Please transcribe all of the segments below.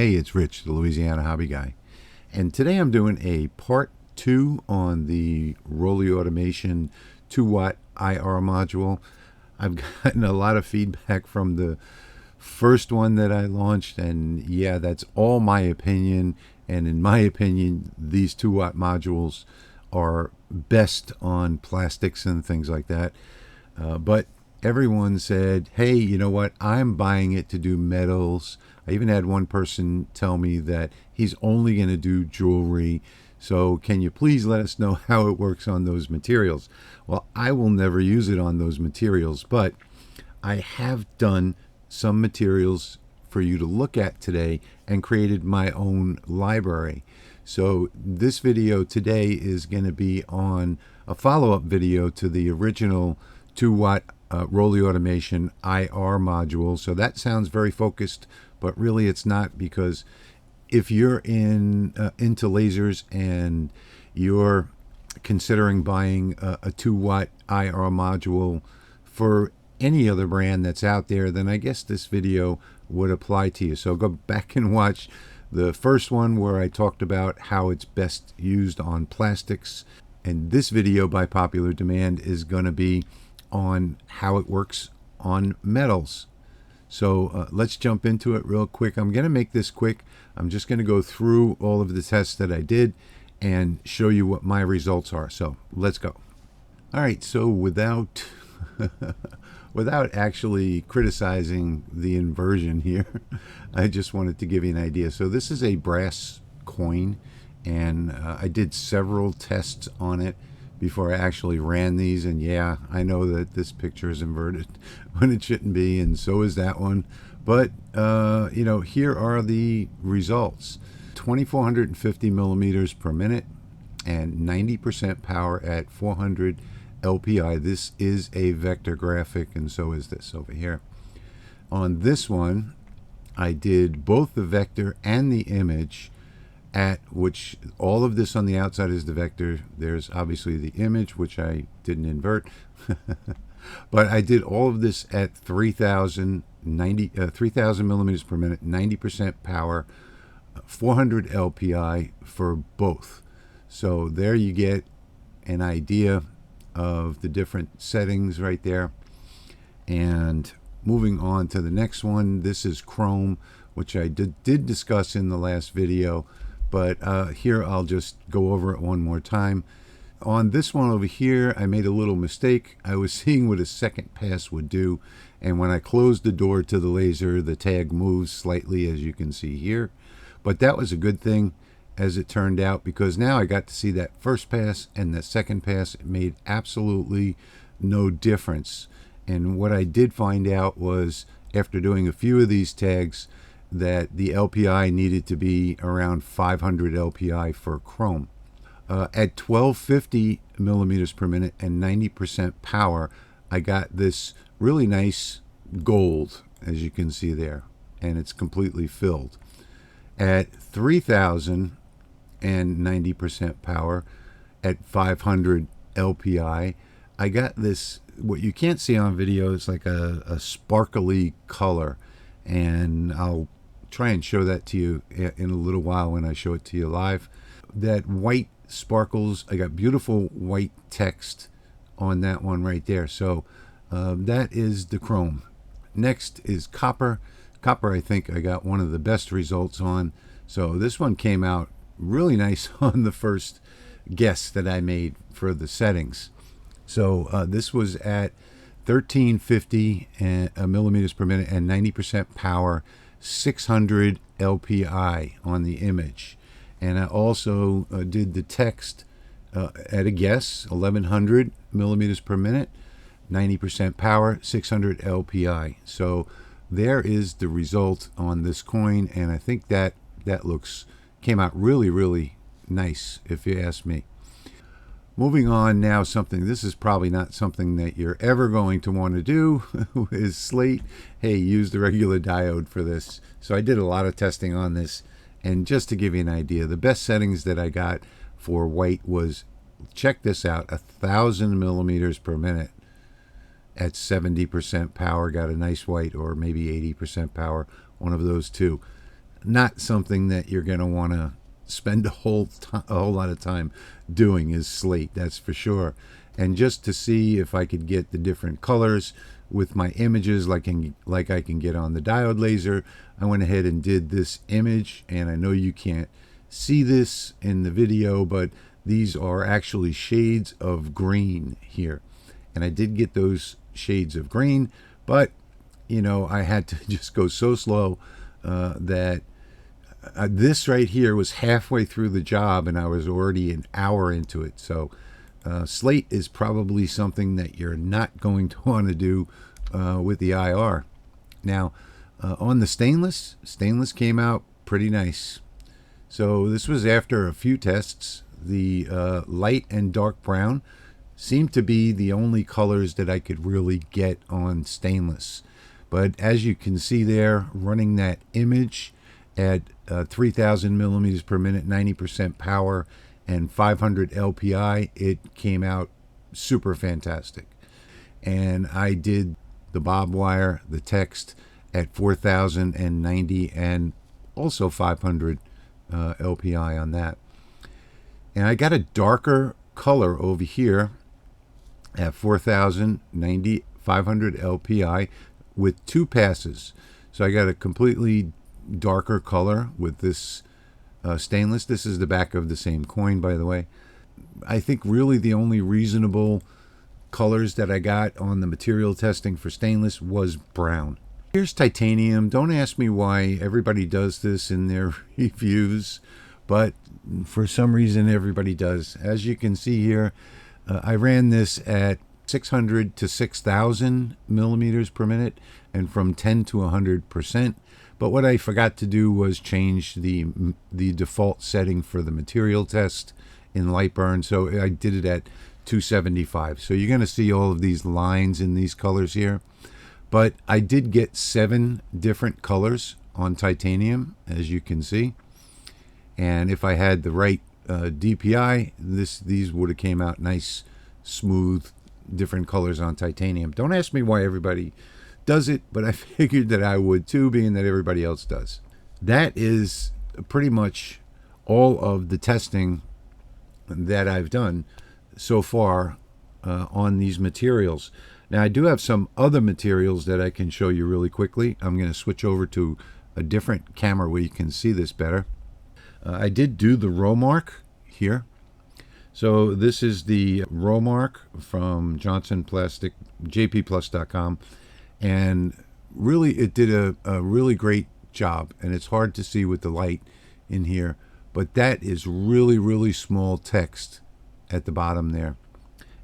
Hey, it's Rich, the Louisiana Hobby Guy. And today I'm doing a part 2 on the Roly Automation 2-watt IR module. I've gotten a lot of feedback from the first one that I launched, and yeah, that's all my opinion. And in my opinion, these 2-watt modules are best on plastics and things like that. But everyone said, hey, you know what? I'm buying it to do metals. I even had one person tell me that he's only going to do jewelry. So can you please let us know how it works on those materials? Well, I will never use it on those materials, but I have done some materials for you to look at today and created my own library. So this video today is going to be on a follow-up video to the original 2-watt Roly Automation IR module. So that sounds very focused, but really it's not, because if you're into lasers and you're considering buying a 2-watt IR module for any other brand that's out there, then I guess this video would apply to you. So go back and watch the first one where I talked about how it's best used on plastics. And this video, by popular demand, is going to be on how it works on metals. So let's jump into it real quick. I'm going to make this quick. I'm just going to go through all of the tests that I did and show you what my results are. So let's go. All right, so without without actually criticizing the inversion here, I just wanted to give you an idea. So this is a brass coin, and I did several tests on it before I actually ran these. And yeah, I know that this picture is inverted when it shouldn't be, and so is that one. But you know, here are the results: 2450 millimeters per minute and 90% power at 400 LPI. This is a vector graphic, and so is this over here. On this one, I did both the vector and the image, at which all of this on the outside is the vector. There's obviously the image, which I didn't invert. But I did all of this at 3,000 millimeters per minute, 90% power, 400 LPI for both. So there you get an idea of the different settings right there. And moving on to the next one, this is chrome, which I did discuss in the last video, but here I'll just go over it one more time. On this one over here, I made a little mistake. I was seeing what a second pass would do, and when I closed the door to the laser, the tag moves slightly, as you can see here. But that was a good thing, as it turned out, because now I got to see that first pass and the second pass. It made absolutely no difference. And what I did find out was, after doing a few of these tags, that the LPI needed to be around 500 LPI for chrome. At 1250 millimeters per minute and 90% power, I got this really nice gold, as you can see there, and it's completely filled. At 3000 and 90% power at 500 LPI, I got this, what you can't see on video, is like a sparkly color, and I'll try and show that to you in a little while when I show it to you live. That white sparkles, I got beautiful white text on that one right there. So that is the chrome. Next is copper. Copper, I think I got one of the best results on. So this one came out really nice on the first guess that I made for the settings. So this was at 1350 millimeters per minute and 90% power, 600 LPI on the image. And I also did the text at a guess, 1100 millimeters per minute, 90% power, 600 LPI. So there is the result on this coin, and I think that came out really, really nice, if you ask me. Moving on now, this is probably not something that you're ever going to want to do, is Slate. Hey, use the regular diode for this. So I did a lot of testing on this, and just to give you an idea, the best settings that I got for white was, check this out, 1000 millimeters per minute at 70% power, got a nice white, or maybe 80% power, one of those two. not something that you're going to want to spend a whole lot of time doing is Slate, that's for sure. And just to see if I could get the different colors with my images like I can get on the diode laser, I went ahead and did this image. And I know you can't see this in the video, but these are actually shades of green here. And I did get those shades of green, but you know, I had to just go so slow that this right here was halfway through the job and I was already an hour into it. So Slate is probably something that you're not going to want to do with the IR. Now, on the stainless came out pretty nice. So this was after a few tests. The light and dark brown seemed to be the only colors that I could really get on stainless. But as you can see there, running that image at 3,000 millimeters per minute, 90% power, and 500 LPI, it came out super fantastic. And I did the bob wire, the text at 4,090 and also 500 LPI on that. And I got a darker color over here at 4,090, 500 LPI with 2 passes. So I got a completely darker color with this stainless. This is the back of the same coin, by the way. I think really the only reasonable colors that I got on the material testing for stainless was brown. Here's titanium. Don't ask me why everybody does this in their reviews, but for some reason everybody does. As you can see here, I ran this at 600 to 6,000 millimeters per minute and from 10 to 100%. But what I forgot to do was change the default setting for the material test in Lightburn. So I did it at 275. So you're going to see all of these lines in these colors here. But I did get 7 different colors on titanium, as you can see. And if I had the right DPI, these would have came out nice, smooth, different colors on titanium. Don't ask me why everybody does it, but I figured that I would too, being that everybody else does. That is pretty much all of the testing that I've done so far on these materials. Now I do have some other materials that I can show you really quickly. I'm going to switch over to a different camera where you can see this better. I did do the Rowark here. So this is the Rowark from Johnson Plastic, jpplus.com. And really, it did a really great job. And it's hard to see with the light in here. But that is really, really small text at the bottom there.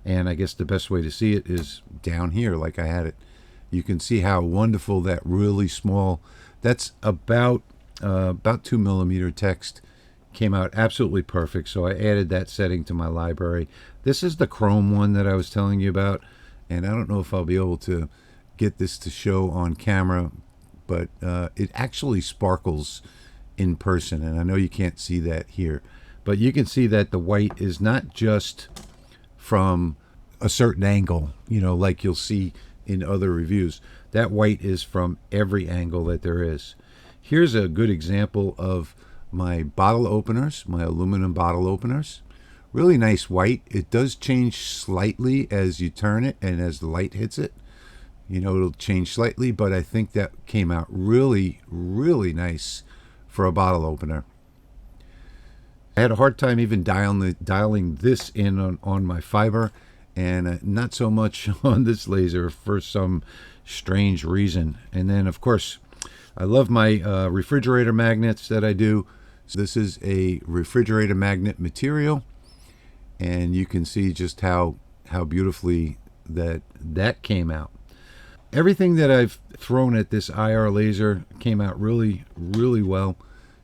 And I guess the best way to see it is down here, like I had it. You can see how wonderful that really small, that's about 2 millimeter text, came out absolutely perfect. So I added that setting to my library. This is the chrome one that I was telling you about. And I don't know if I'll be able to get this to show on camera, but it actually sparkles in person. And I know you can't see that here, but you can see that the white is not just from a certain angle, you know, like you'll see in other reviews. That white is from every angle that there is. Here's a good example of my bottle openers, my aluminum bottle openers. Really nice white. It does change slightly as you turn it and as the light hits it. You know, it'll change slightly, but I think that came out really, really nice for a bottle opener. I had a hard time even dialing this in on my fiber, and not so much on this laser for some strange reason. And then, of course, I love my refrigerator magnets that I do. So this is a refrigerator magnet material, and you can see just how beautifully that came out. Everything that I've thrown at this IR laser came out really, really well.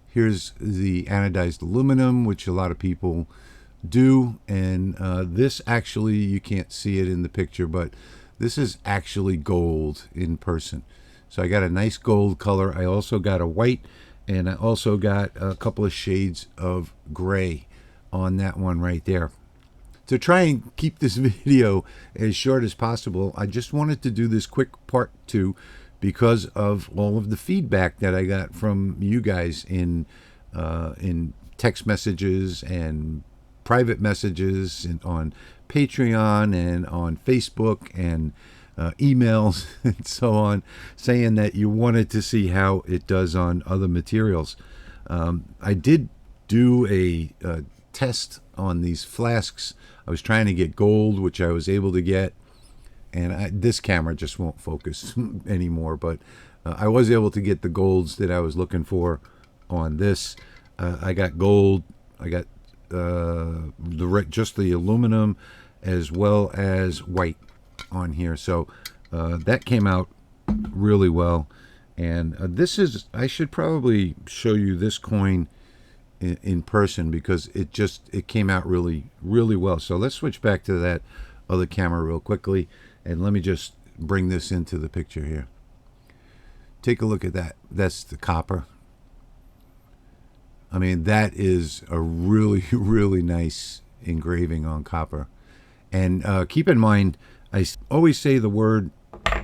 Here's the anodized aluminum, which a lot of people do. And this actually, you can't see it in the picture, but this is actually gold in person. So I got a nice gold color. I also got a white, and I also got a couple of shades of gray on that one right there. To try and keep this video as short as possible, I just wanted to do this quick part 2 because of all of the feedback that I got from you guys in text messages and private messages and on Patreon and on Facebook and emails and so on, saying that you wanted to see how it does on other materials. I did do a test on these flasks. I was trying to get gold, which I was able to get, and this camera just won't focus anymore, but I was able to get the golds that I was looking for on this. I got gold, I got just the aluminum as well as white on here, so that came out really well. And this is, I should probably show you this coin in person, because it came out really well. So let's switch back to that other camera real quickly, and let me just bring this into the picture here. Take a look at that. That's the copper. I mean, that is a really nice engraving on copper. And keep in mind, I always say the word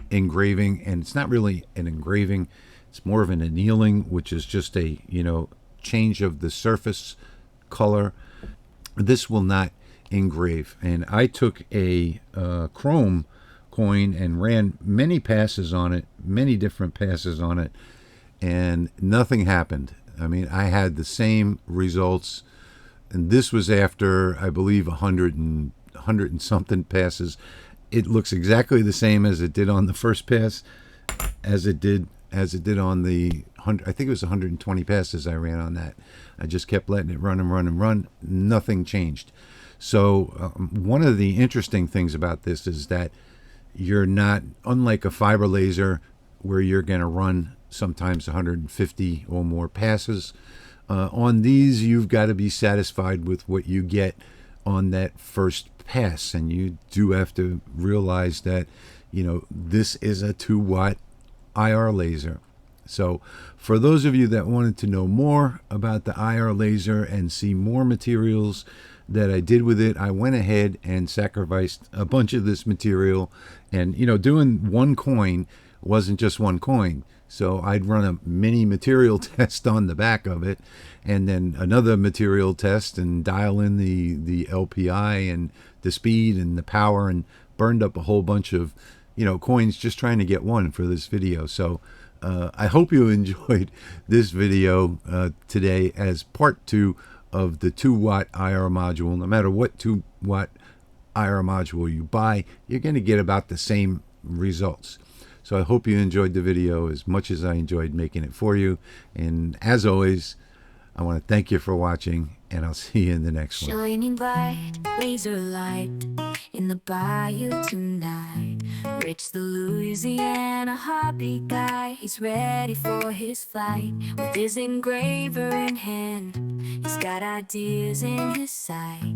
engraving, and it's not really an engraving, it's more of an annealing, which is just a change of the surface color. This will not engrave. And I took a chrome coin and ran many passes on it, many different passes on it, and nothing happened. I mean, I had the same results, and this was after, I believe, 100 and something passes. It looks exactly the same as it did on the first pass, as it did on the 100. I think it was 120 passes I ran on that. I just kept letting it run and run and run. Nothing changed. So one of the interesting things about this is that you're not, unlike a fiber laser where you're going to run sometimes 150 or more passes. On these, you've got to be satisfied with what you get on that first pass, and you do have to realize that this is a 2-watt IR laser. So for those of you that wanted to know more about the IR laser and see more materials that I did with it, I went ahead and sacrificed a bunch of this material. And doing one coin wasn't just one coin, so I'd run a mini material test on the back of it, and then another material test, and dial in the LPI and the speed and the power, and burned up a whole bunch of coins just trying to get one for this video. So I hope you enjoyed this video today as part 2 of the 2-watt IR module. No matter what 2-watt IR module you buy, you're going to get about the same results. So I hope you enjoyed the video as much as I enjoyed making it for you. And as always, I want to thank you for watching, and I'll see you in the next one. Shining bright, laser light in the bayou tonight. Rich the Louisiana hobby guy, he's ready for his flight. With his engraver in hand, he's got ideas in his sight.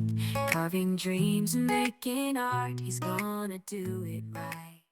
Carving dreams and making art, he's gonna do it right.